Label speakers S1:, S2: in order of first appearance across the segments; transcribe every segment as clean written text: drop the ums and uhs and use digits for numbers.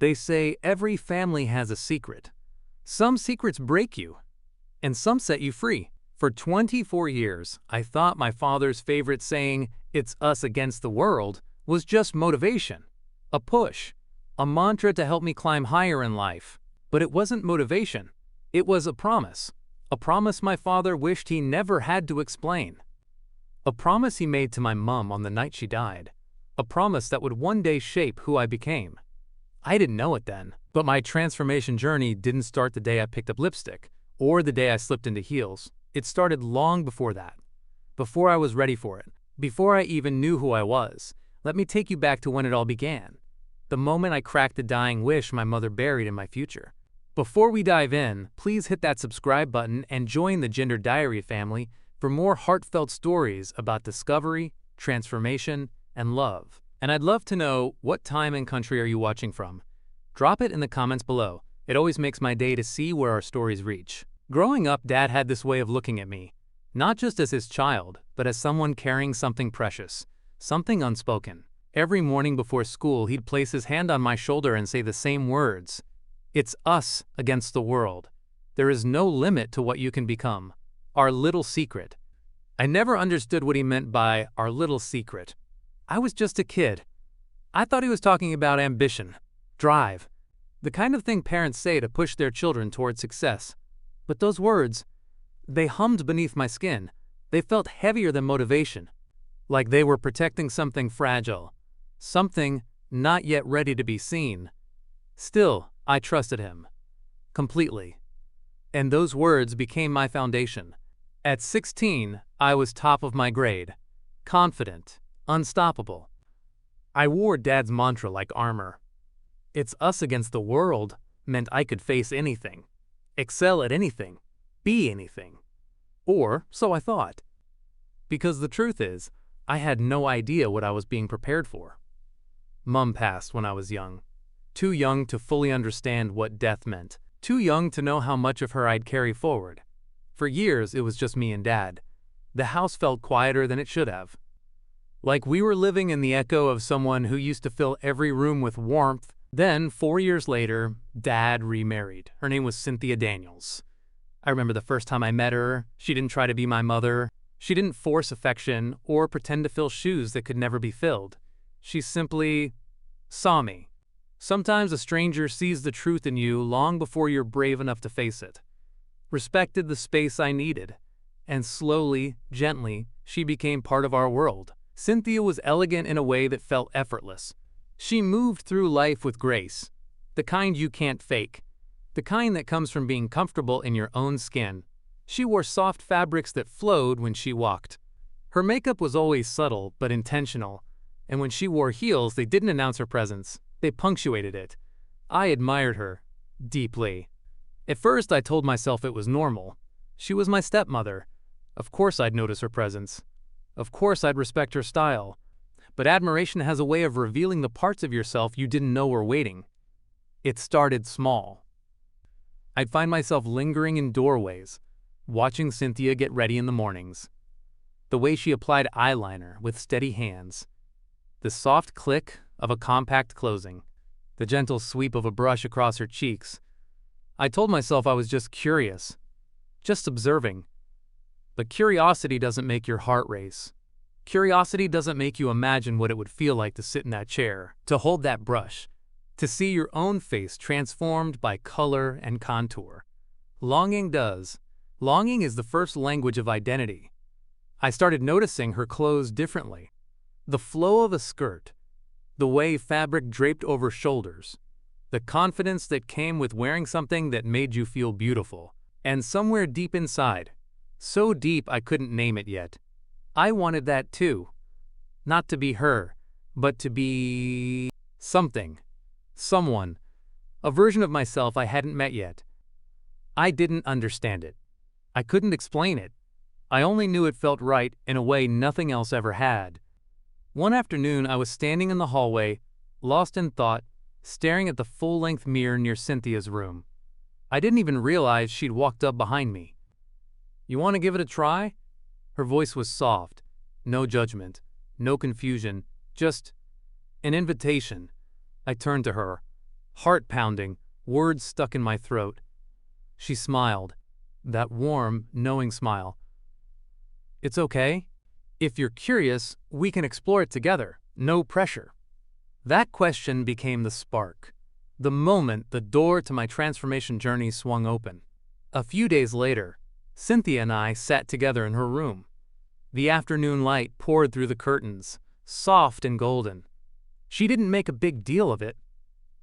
S1: They say every family has a secret. Some secrets break you, and some set you free. For 24 years, I thought my father's favorite saying, "It's us against the world," was just motivation, a push, a mantra to help me climb higher in life. But it wasn't motivation. It was a promise my father wished he never had to explain. A promise he made to my mom on the night she died. A promise that would one day shape who I became. I didn't know it then, but my transformation journey didn't start the day I picked up lipstick, or the day I slipped into heels. It started long before that. Before I was ready for it. Before I even knew who I was. Let me take you back to when it all began. The moment I cracked the dying wish my mother buried in my future. Before we dive in, please hit that subscribe button and join the Gender Diary family for more heartfelt stories about discovery, transformation, and love. And I'd love to know, what time and country are you watching from? Drop it in the comments below. It always makes my day to see where our stories reach. Growing up, Dad had this way of looking at me, not just as his child, but as someone carrying something precious, something unspoken. Every morning before school, he'd place his hand on my shoulder and say the same words. "It's us against the world. There is no limit to what you can become. Our little secret." I never understood what he meant by our little secret. I was just a kid. I thought he was talking about ambition, drive, the kind of thing parents say to push their children toward success. But those words, they hummed beneath my skin. They felt heavier than motivation, like they were protecting something fragile, something not yet ready to be seen. Still, I trusted him. Completely. And those words became my foundation. At 16, I was top of my grade, confident, unstoppable. I wore Dad's mantra like armor. "It's us against the world" meant I could face anything, excel at anything, be anything. Or so I thought. Because the truth is, I had no idea what I was being prepared for. Mom passed when I was young. Too young to fully understand what death meant. Too young to know how much of her I'd carry forward. For years, it was just me and Dad. The house felt quieter than it should have. Like we were living in the echo of someone who used to fill every room with warmth. Then, 4 years later, Dad remarried. Her name was Cynthia Daniels. I remember the first time I met her. She didn't try to be my mother. She didn't force affection or pretend to fill shoes that could never be filled. She simply saw me. Sometimes a stranger sees the truth in you long before you're brave enough to face it. Respected the space I needed. And slowly, gently, she became part of our world. Cynthia was elegant in a way that felt effortless. She moved through life with grace. The kind you can't fake. The kind that comes from being comfortable in your own skin. She wore soft fabrics that flowed when she walked. Her makeup was always subtle but intentional. And when she wore heels, they didn't announce her presence. They punctuated it. I admired her deeply. At first, I told myself it was normal. She was my stepmother. Of course I'd notice her presence. Of course I'd respect her style. But admiration has a way of revealing the parts of yourself you didn't know were waiting. It started small. I'd find myself lingering in doorways, watching Cynthia get ready in the mornings. The way she applied eyeliner with steady hands. The soft click of a compact closing. The gentle sweep of a brush across her cheeks. I told myself I was just curious, just observing. But curiosity doesn't make your heart race. Curiosity doesn't make you imagine what it would feel like to sit in that chair, to hold that brush, to see your own face transformed by color and contour. Longing does. Longing is the first language of identity. I started noticing her clothes differently. The flow of a skirt, the way fabric draped over shoulders, the confidence that came with wearing something that made you feel beautiful. And somewhere deep inside, so deep I couldn't name it yet, I wanted that too. Not to be her, but to be something, someone, a version of myself I hadn't met yet. I didn't understand it. I couldn't explain it. I only knew it felt right in a way nothing else ever had. One afternoon, I was standing in the hallway, lost in thought, staring at the full-length mirror near Cynthia's room. I didn't even realize she'd walked up behind me. "You want to give it a try?" Her voice was soft, no judgment, no confusion, just an invitation. I turned to her, heart pounding, words stuck in my throat. She smiled, that warm, knowing smile. "It's okay. If you're curious, we can explore it together. No pressure." That question became the spark, the moment the door to my transformation journey swung open. A few days later, Cynthia and I sat together in her room. The afternoon light poured through the curtains, soft and golden. She didn't make a big deal of it.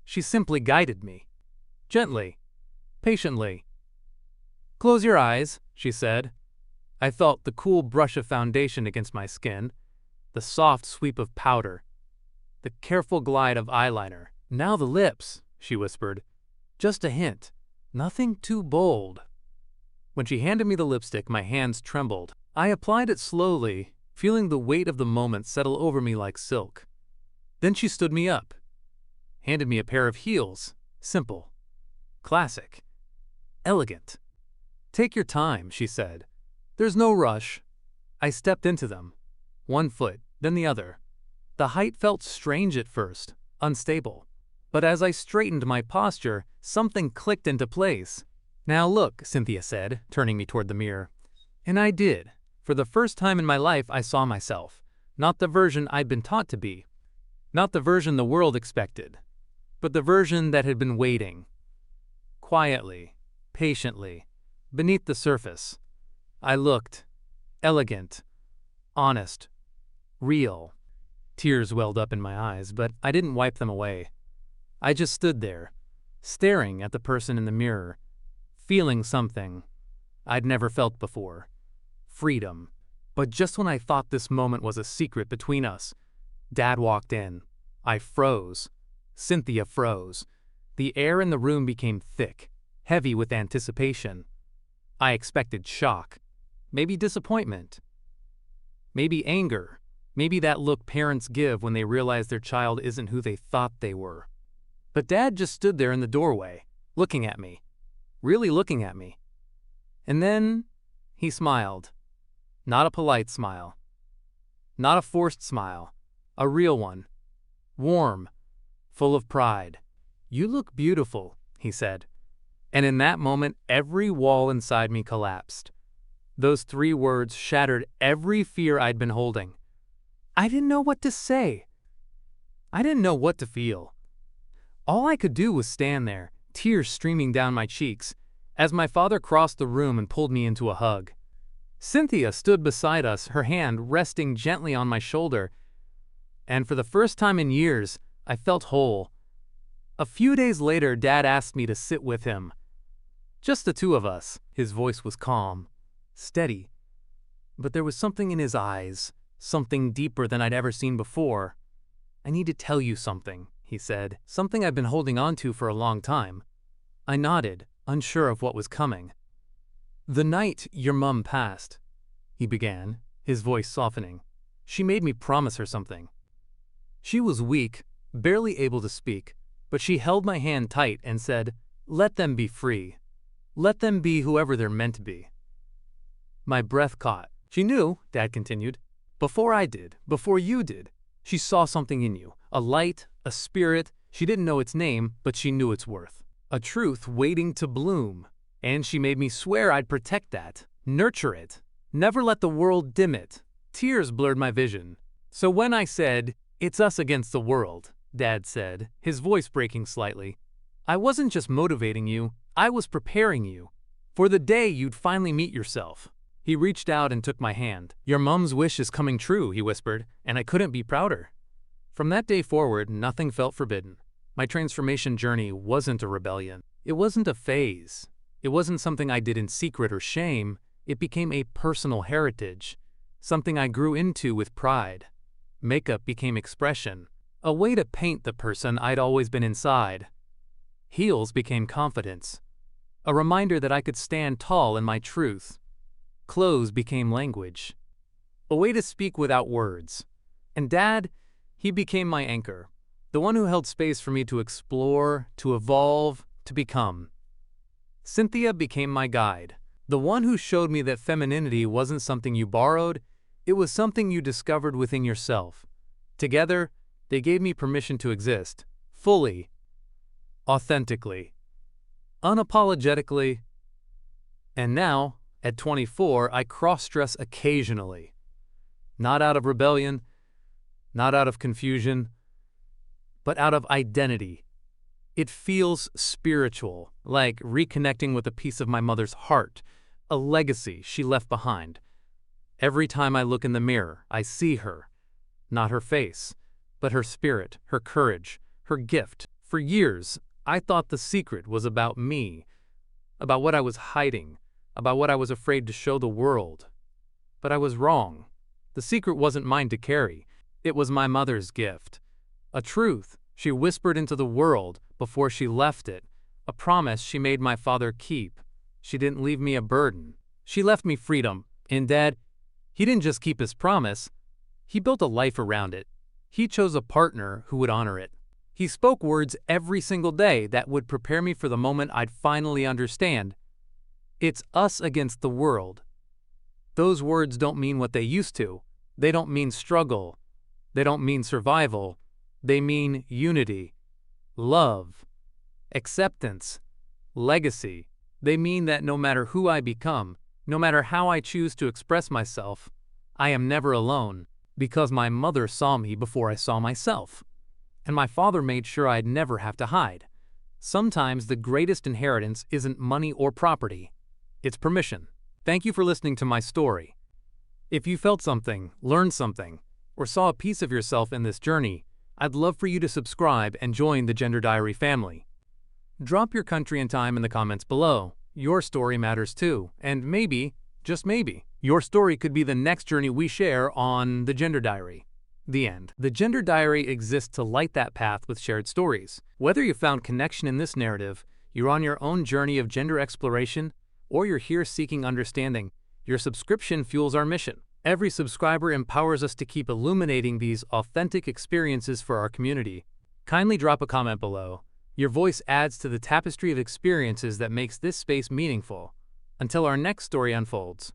S1: She simply guided me. Gently, patiently. "Close your eyes," she said. I felt the cool brush of foundation against my skin, the soft sweep of powder, the careful glide of eyeliner. "Now the lips," she whispered. "Just a hint. Nothing too bold." When she handed me the lipstick, my hands trembled. I applied it slowly, feeling the weight of the moment settle over me like silk. Then she stood me up, handed me a pair of heels, simple, classic, elegant. "Take your time," she said. "There's no rush." I stepped into them, one foot, then the other. The height felt strange at first, unstable. But as I straightened my posture, something clicked into place. "Now look," Cynthia said, turning me toward the mirror. And I did. For the first time in my life, I saw myself. Not the version I'd been taught to be. Not the version the world expected. But the version that had been waiting. Quietly, patiently, beneath the surface. I looked. Elegant. Honest. Real. Tears welled up in my eyes, but I didn't wipe them away. I just stood there, staring at the person in the mirror, feeling something I'd never felt before. Freedom. But just when I thought this moment was a secret between us, Dad walked in. I froze. Cynthia froze. The air in the room became thick, heavy with anticipation. I expected shock, maybe disappointment, maybe anger, maybe that look parents give when they realize their child isn't who they thought they were. But Dad just stood there in the doorway, looking at me, really looking at me. And then he smiled. Not a polite smile. Not a forced smile. A real one. Warm. Full of pride. "You look beautiful," he said. And in that moment, every wall inside me collapsed. Those 3 words shattered every fear I'd been holding. I didn't know what to say. I didn't know what to feel. All I could do was stand there, tears streaming down my cheeks, as my father crossed the room and pulled me into a hug. Cynthia stood beside us, her hand resting gently on my shoulder, and for the first time in years, I felt whole. A few days later, Dad asked me to sit with him. Just the 2 of us. His voice was calm, steady, but there was something in his eyes, something deeper than I'd ever seen before. "I need to tell you something," he said, "something I've been holding on to for a long time." I nodded, unsure of what was coming. "The night your mom passed," he began, his voice softening, "she made me promise her something. She was weak, barely able to speak, but she held my hand tight and said, 'Let them be free. Let them be whoever they're meant to be.'" My breath caught. "She knew," Dad continued, "before I did, before you did. She saw something in you, a light, a spirit. She didn't know its name, but she knew its worth. A truth waiting to bloom. And she made me swear I'd protect that, nurture it, never let the world dim it." Tears blurred my vision. "So when I said, 'It's us against the world,'" Dad said, his voice breaking slightly, "I wasn't just motivating you, I was preparing you for the day you'd finally meet yourself." He reached out and took my hand. "Your mom's wish is coming true," he whispered, and I couldn't be prouder. From that day forward, nothing felt forbidden. My transformation journey wasn't a rebellion. It wasn't a phase. It wasn't something I did in secret or shame. It became a personal heritage, something I grew into with pride. Makeup became expression, a way to paint the person I'd always been inside. Heels became confidence, a reminder that I could stand tall in my truth. Clothes became language, a way to speak without words. And Dad, he became my anchor, the one who held space for me to explore, to evolve, to become. Cynthia became my guide, the one who showed me that femininity wasn't something you borrowed, it was something you discovered within yourself. Together, they gave me permission to exist, fully, authentically, unapologetically, and now, at 24, I cross-dress occasionally. Not out of rebellion, not out of confusion, but out of identity. It feels spiritual, like reconnecting with a piece of my mother's heart, a legacy she left behind. Every time I look in the mirror, I see her. Not her face, but her spirit, her courage, her gift. For years, I thought the secret was about me, about what I was hiding, about what I was afraid to show the world. But I was wrong. The secret wasn't mine to carry. It was my mother's gift. A truth she whispered into the world before she left it, a promise she made my father keep. She didn't leave me a burden. She left me freedom. And Dad, he didn't just keep his promise, he built a life around it. He chose a partner who would honor it. He spoke words every single day that would prepare me for the moment I'd finally understand. It's us against the world. Those words don't mean what they used to. They don't mean struggle. They don't mean survival. They mean unity, love, acceptance, legacy. They mean that no matter who I become, no matter how I choose to express myself, I am never alone, because my mother saw me before I saw myself. And my father made sure I'd never have to hide. Sometimes the greatest inheritance isn't money or property. It's permission. Thank you for listening to my story. If you felt something, learned something, or saw a piece of yourself in this journey, I'd love for you to subscribe and join the Gender Diary family. Drop your country and time in the comments below. Your story matters too, and maybe, just maybe, your story could be the next journey we share on the Gender Diary. The end. The Gender Diary exists to light that path with shared stories. Whether you found connection in this narrative, you're on your own journey of gender exploration, or you're here seeking understanding, your subscription fuels our mission. Every subscriber empowers us to keep illuminating these authentic experiences for our community. Kindly drop a comment below. Your voice adds to the tapestry of experiences that makes this space meaningful. Until our next story unfolds.